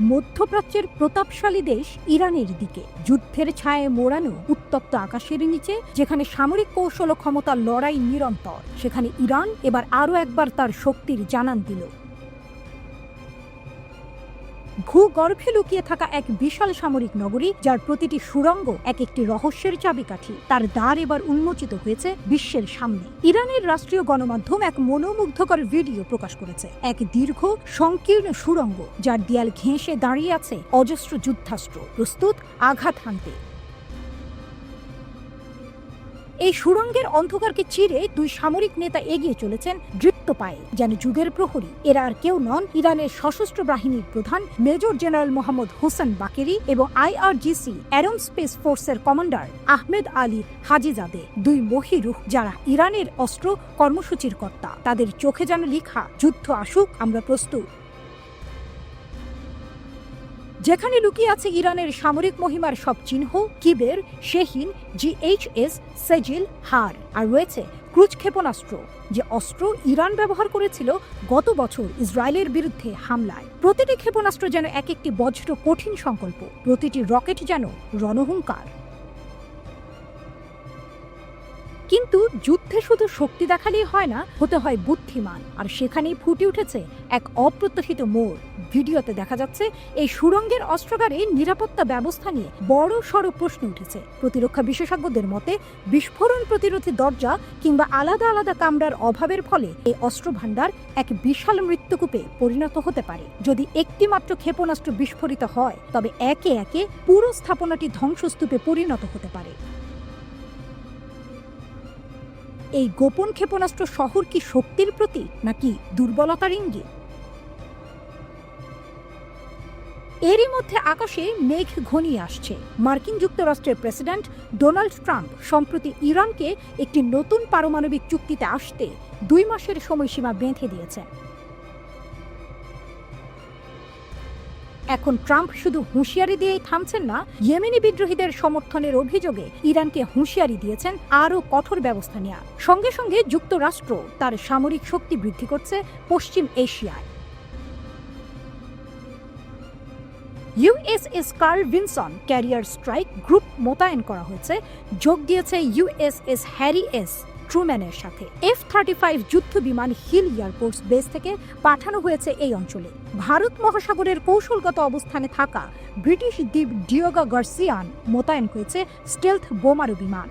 মধ্যপ্রাচ্যের প্রতাপশালী দেশ ইরানের দিকে যুদ্ধের ছায়ায় মোড়ানো উত্তপ্ত আকাশের নিচে, যেখানে সামরিক কৌশল ও ক্ষমতার লড়াই নিরন্তর, সেখানে ইরান এবার আরও একবার তার শক্তির জানান দিল। ভূগর্ভে লুকিয়ে থাকা এক বিশাল সামরিক নগরী, যার প্রতিটি সুড়ঙ্গ এক একটি রহস্যের চাবিকাঠি, তার দ্বার এবার উন্মোচিত হয়েছে বিশ্বের সামনে। ইরানের রাষ্ট্রীয় গণমাধ্যম এক মনোমুগ্ধকর ভিডিও প্রকাশ করেছে, এক দীর্ঘ সংকীর্ণ সুড়ঙ্গ যার দেয়াল ঘেঁষে দাঁড়িয়ে আছে অজস্র যুদ্ধাস্ত্র, প্রস্তুত আঘাত হানতে। এই সুড়ঙ্গের অন্ধকারকে চিরে দুই সামরিক নেতা এগিয়ে চলেছেন দৃপ্ত পায়ে, যেন যুগের প্রহরী। এরা আর কেউ নন, ইরানের সশস্ত্র বাহিনীর প্রধান major general Mohammad Hossain Bagheri এবং IRGC এরোস্পেস ফোর্সের কমান্ডার আহমেদ আলী হাজিজাদে, দুই মহিরুহ যারা ইরানের অস্ত্র কর্মসূচির কর্তা। তাদের চোখে যেন লেখা, যুদ্ধ আসুক, আমরা প্রস্তুত। যেখানে লুকিয়ে আছে ইরানের সামরিক মহিমার সব চিহ্ন, কিবের, শেহিন, GHS, সেজিল, হার, আর রয়েছে ক্রুজ ক্ষেপণাস্ত্র, যে অস্ত্র ইরান ব্যবহার করেছিল গত বছর ইসরায়েলের বিরুদ্ধে হামলায়। প্রতিটি ক্ষেপণাস্ত্র যেন এক একটি বজ্র কঠিন সংকল্প, প্রতিটি রকেট যেন রণহুঙ্কার। কিন্তু যুদ্ধে শুধু শক্তি দেখালেই হয় না, হতে হয় বুদ্ধিমান। আর সেখানেই ফুটে উঠেছে এক অপ্রত্যাশিত মোড়। ভিডিওতে দেখা যাচ্ছে এই সুড়ঙ্গের অস্ত্রাগারে নিরাপত্তা ব্যবস্থা নিয়ে বড় সড় প্রশ্ন উঠেছে। প্রতিরক্ষা বিশেষজ্ঞদের মতে, বিস্ফোরণ প্রতিরোধী দরজা কিংবা আলাদা আলাদা কামরার অভাবের ফলে এই অস্ত্র ভাণ্ডার এক বিশাল মৃত্যুকূপে পরিণত হতে পারে। যদি একটি মাত্র ক্ষেপণাস্ত্র বিস্ফোরিত হয়, তবে একে একে পুরো স্থাপনাটি ধ্বংসস্তূপে পরিণত হতে পারে। এই গোপন ক্ষেপণাস্ত্র শহর কি শক্তির প্রতীক, নাকি দুর্বলতার ইঙ্গিত? এরই মধ্যে আকাশে মেঘ ঘনিয়ে আসছে। মার্কিন যুক্তরাষ্ট্রের প্রেসিডেন্ট ডোনাল্ড ট্রাম্প সম্প্রতি ইরানকে একটি নতুন পারমাণবিক চুক্তিতে আসতে 2 মাসের সময়সীমা বেঁধে দিয়েছেন। এখন ট্রাম্প শুধু হুঁশিয়ারি দিয়েই থামছেন না, ইয়েমেনি বিদ্রোহীদের সমর্থনের অভিযোগে ইরানকে হুঁশিয়ারি দিয়েছেন আরও কঠোর ব্যবস্থা নেওয়ার। সঙ্গে সঙ্গে যুক্তরাষ্ট্র তার সামরিক শক্তি বৃদ্ধি করছে পশ্চিম এশিয়ায়। USS curl Vinson career strike group মোতায়েন করা হয়েছে, যোগ দিয়েছে USS হ্যারি এস ট্রুম্যানের সাথে। F-35 যুদ্ধ বিমান হিল এয়ারফোর্স বেস থেকে পাঠানো হয়েছে এই অঞ্চলে। ভারত মহাসাগরের কৌশলগত অবস্থানে থাকা ব্রিটিশ দ্বীপ ডিওগা গার্সিয়ান মোতায়েন হয়েছে স্টেলথ বোমারু বিমান।